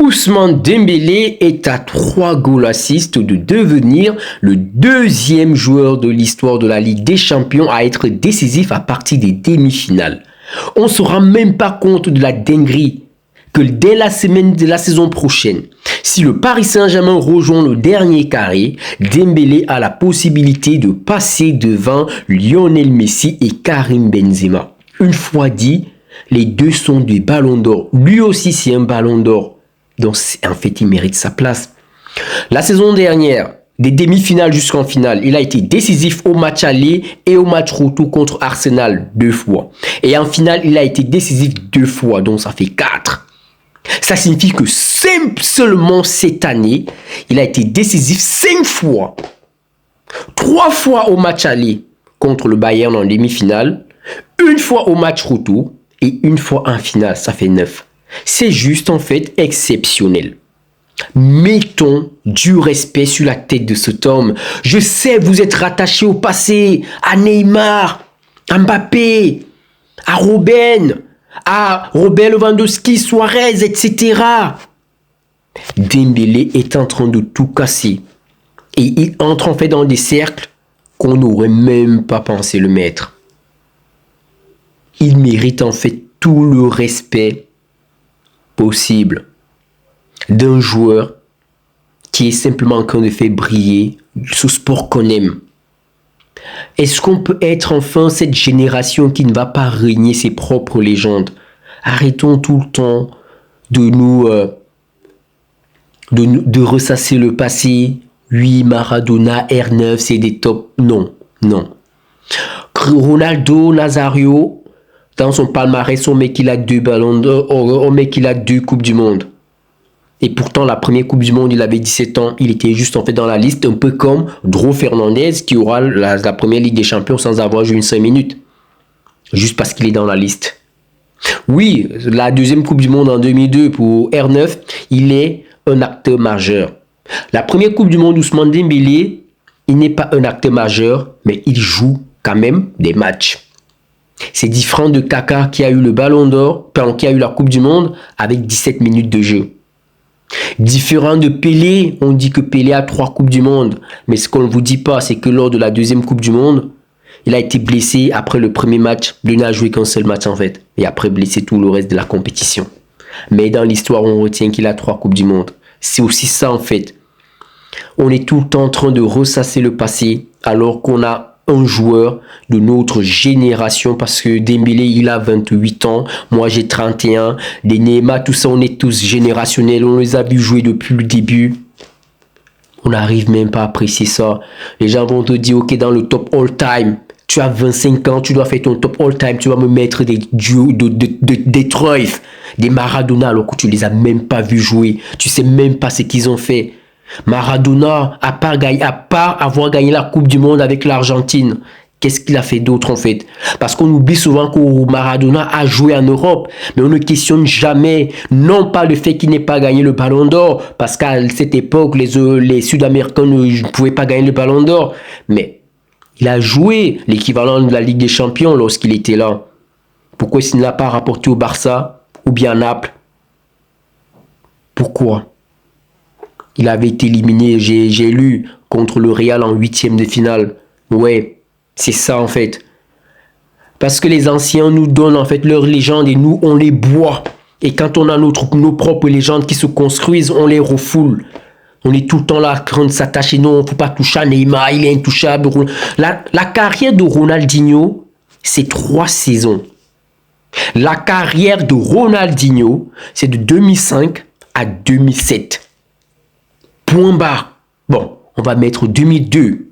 Ousmane Dembélé est à 3 goals assists de devenir le deuxième joueur de l'histoire de la Ligue des Champions à être décisif à partir des demi-finales. On ne se rend même pas compte de la dinguerie que dès la semaine de la saison prochaine, si le Paris Saint-Germain rejoint le dernier carré, Dembélé a la possibilité de passer devant Lionel Messi et Karim Benzema. Une fois dit, les deux sont des ballons d'or. Lui aussi, c'est un ballon d'or. Donc, en fait, il mérite sa place. La saison dernière, des demi-finales jusqu'en finale, il a été décisif au match aller et au match retour contre Arsenal 2 fois. Et en finale, il a été décisif 2 fois, donc ça fait 4. Ça signifie que seulement cette année, il a été décisif 5 fois. 3 fois au match aller contre le Bayern en demi-finale, 1 fois au match retour et 1 fois en finale, ça fait 9. C'est juste en fait exceptionnel. Mettons du respect sur la tête de cet homme. Je sais, vous êtes rattaché au passé, à Neymar, à Mbappé, à Robben, à Robert Lewandowski, Suarez, etc. Dembélé est en train de tout casser. Et il entre en fait dans des cercles qu'on n'aurait même pas pensé le mettre. Il mérite en fait tout le respect possible d'un joueur qui est simplement en train de faire briller ce sport qu'on aime. Est-ce qu'on peut être enfin cette génération qui ne va pas régner ses propres légendes? Arrêtons tout le temps de ressasser le passé. Oui, Maradona, R9, c'est des tops. Non. Ronaldo Nazario, dans son palmarès, on met qu'il a 2 ballons d'or, on met qu'il a 2 Coupes du Monde. Et pourtant, la première Coupe du Monde, il avait 17 ans. Il était juste en fait dans la liste, un peu comme Dro Fernandez qui aura la première Ligue des Champions sans avoir joué une 5 minutes. Juste parce qu'il est dans la liste. Oui, la deuxième Coupe du Monde en 2002 pour R9, il est un acteur majeur. La première Coupe du Monde, Ousmane Dembélé, il n'est pas un acteur majeur, mais il joue quand même des matchs. C'est différent de Kaka qui a eu le ballon d'or, qui a eu la Coupe du Monde avec 17 minutes de jeu. Différent de Pelé, on dit que Pelé a 3 Coupes du Monde. Mais ce qu'on ne vous dit pas, c'est que lors de la deuxième Coupe du Monde, il a été blessé après le premier match. Il n'a joué qu'un seul match en fait. Et après blessé tout le reste de la compétition. Mais dans l'histoire, on retient qu'il a 3 Coupes du Monde. C'est aussi ça en fait. On est tout le temps en train de ressasser le passé alors qu'on a un joueur de notre génération parce que Dembélé il a 28 ans, moi j'ai 31, des Neymar, tout ça on est tous générationnels, on les a vus jouer depuis le début. On n'arrive même pas à apprécier ça. Les gens vont te dire ok dans le top all time, tu as 25 ans, tu dois faire ton top all time, tu vas me mettre des duos des Cruyff, des Maradona alors que tu les as même pas vus jouer, tu sais même pas ce qu'ils ont fait. Maradona, à part avoir gagné la Coupe du Monde avec l'Argentine, qu'est-ce qu'il a fait d'autre en fait? Parce qu'on oublie souvent que Maradona a joué en Europe, mais on ne questionne jamais, non pas le fait qu'il n'ait pas gagné le Ballon d'Or, parce qu'à cette époque, les Sud-Américains ne pouvaient pas gagner le Ballon d'Or, mais il a joué l'équivalent de la Ligue des Champions lorsqu'il était là. Pourquoi il ne l'a pas rapporté au Barça ou bien à Naples? Pourquoi? Il avait été éliminé, j'ai lu, contre le Real en 8e de finale. Ouais, c'est ça en fait. Parce que les anciens nous donnent en fait leurs légendes et nous, on les boit. Et quand on a nos propres légendes qui se construisent, on les refoule. On est tout le temps là en train de s'attacher. Non, il ne faut pas toucher à Neymar, il est intouchable. La carrière de Ronaldinho, c'est 3 saisons. La carrière de Ronaldinho, c'est de 2005 à 2007. Point barre. Bon, on va mettre 2002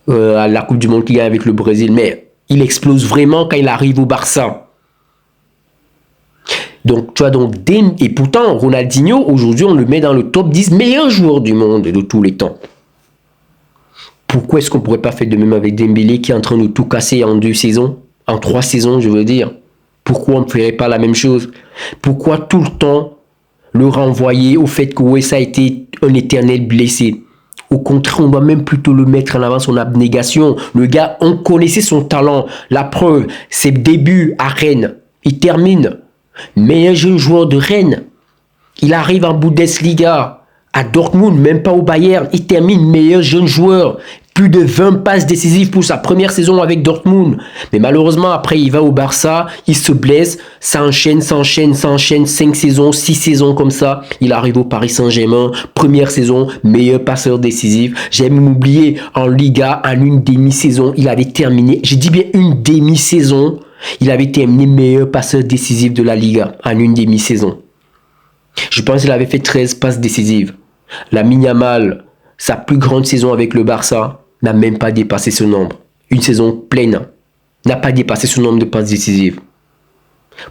à la Coupe du Monde qu'il gagne avec le Brésil, mais il explose vraiment quand il arrive au Barça. Donc, tu vois, et pourtant, Ronaldinho, aujourd'hui, on le met dans le top 10 meilleurs joueurs du monde de tous les temps. Pourquoi est-ce qu'on ne pourrait pas faire de même avec Dembélé qui est en train de tout casser en 2 saisons, en 3 saisons, je veux dire? Pourquoi on ne ferait pas la même chose? Pourquoi tout le temps le renvoyer au fait que ouais, ça a été un éternel blessé? Au contraire, on doit même plutôt le mettre en avant son abnégation. Le gars, on connaissait son talent. La preuve, ses débuts à Rennes. Il termine meilleur jeune joueur de Rennes. Il arrive en Bundesliga, à Dortmund, même pas au Bayern. Il termine meilleur jeune joueur. Plus de 20 passes décisives pour sa première saison avec Dortmund. Mais malheureusement, après, il va au Barça, il se blesse, ça enchaîne, 5 saisons, 6 saisons comme ça. Il arrive au Paris Saint-Germain, première saison, meilleur passeur décisif. J'ai même oublié, en Liga, en une demi-saison, il avait terminé, je dis bien une demi-saison, il avait terminé meilleur passeur décisif de la Liga, en une demi-saison. Je pense qu'il avait fait 13 passes décisives. Lamine Yamal, sa plus grande saison avec le Barça, n'a même pas dépassé ce nombre. Une saison pleine n'a pas dépassé ce nombre de passes décisives.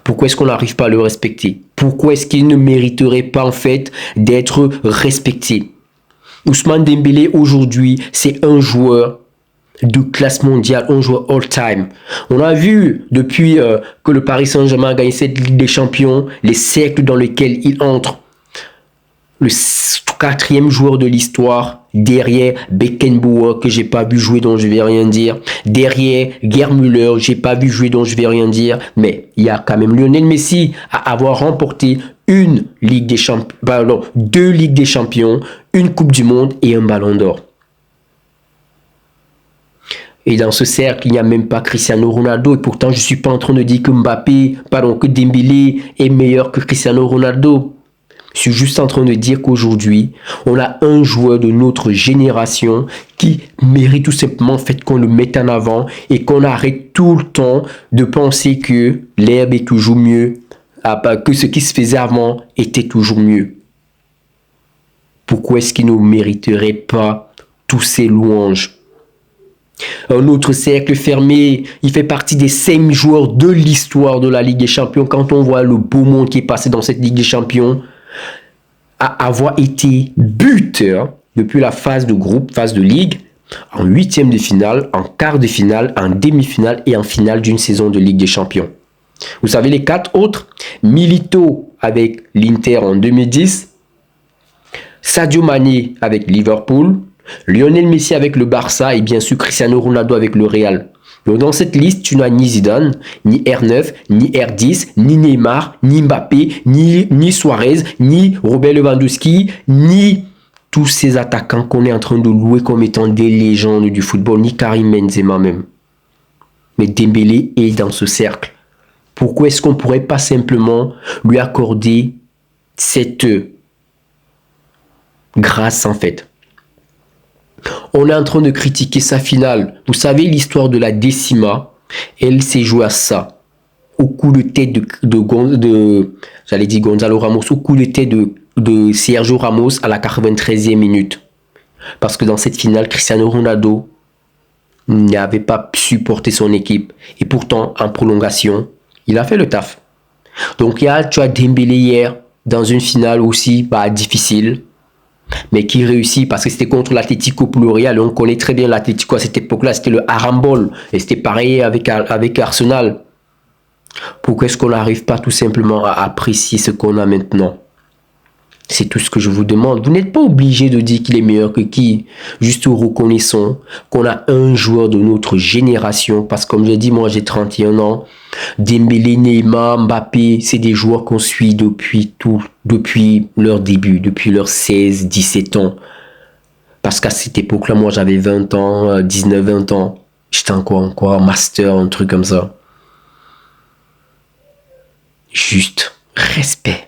Pourquoi est-ce qu'on n'arrive pas à le respecter? Pourquoi est-ce qu'il ne mériterait pas en fait d'être respecté? Ousmane Dembélé aujourd'hui, c'est un joueur de classe mondiale, un joueur all-time. On a vu depuis que le Paris Saint-Germain a gagné cette Ligue des Champions, les cercles dans lesquels il entre. Le 4e joueur de l'histoire, derrière Beckenbauer, que j'ai pas vu jouer, dont je vais rien dire, derrière Gerd Müller, j'ai pas vu jouer, dont je vais rien dire, mais il y a quand même Lionel Messi à avoir remporté une Ligue des Champions, pardon, 2 Ligues des Champions, une Coupe du Monde et un Ballon d'Or. Et dans ce cercle, il n'y a même pas Cristiano Ronaldo. Et pourtant, je ne suis pas en train de dire que Dembélé est meilleur que Cristiano Ronaldo. Je suis juste en train de dire qu'aujourd'hui, on a un joueur de notre génération qui mérite tout simplement en fait qu'on le mette en avant et qu'on arrête tout le temps de penser que l'herbe est toujours mieux, que ce qui se faisait avant était toujours mieux. Pourquoi est-ce qu'il ne mériterait pas tous ces louanges? Un autre cercle fermé, il fait partie des 5 joueurs de l'histoire de la Ligue des Champions. Quand on voit le beau monde qui est passé dans cette Ligue des Champions, à avoir été buteur depuis la phase de groupe, phase de ligue, en 8e de finale, en quart de finale, en demi-finale et en finale d'une saison de Ligue des Champions. Vous savez les 4 autres? Milito avec l'Inter en 2010, Sadio Mané avec Liverpool, Lionel Messi avec le Barça et bien sûr Cristiano Ronaldo avec le Real. Donc dans cette liste, tu n'as ni Zidane, ni R9, ni R10, ni Neymar, ni Mbappé, ni Suarez, ni Robert Lewandowski, ni tous ces attaquants qu'on est en train de louer comme étant des légendes du football, ni Karim Benzema même. Mais Dembélé est dans ce cercle. Pourquoi est-ce qu'on ne pourrait pas simplement lui accorder cette grâce en fait? On est en train de critiquer sa finale. Vous savez, l'histoire de la Décima, elle s'est jouée à ça. Au coup de tête j'allais dire Gonzalo Ramos, au coup de tête de Sergio Ramos à la 93e minute. Parce que dans cette finale, Cristiano Ronaldo n'avait pas supporté son équipe. Et pourtant, en prolongation, il a fait le taf. Donc, tu as Dembélé hier, dans une finale aussi difficile, mais qui réussit parce que c'était contre l'Atlético pour le Real. On connaît très bien l'Atlético à cette époque-là, c'était le Harambol et c'était pareil avec Arsenal. Pourquoi est-ce qu'on n'arrive pas tout simplement à apprécier ce qu'on a maintenant? C'est tout ce que je vous demande. Vous n'êtes pas obligé de dire qu'il est meilleur que qui. Juste reconnaissons qu'on a un joueur de notre génération. Parce que comme je dis, moi j'ai 31 ans. Dembélé, Neymar, Mbappé, c'est des joueurs qu'on suit depuis leur début, depuis leurs 16, 17 ans. Parce qu'à cette époque-là, moi j'avais 20 ans, 19, 20 ans. J'étais encore master, un truc comme ça. Juste respect.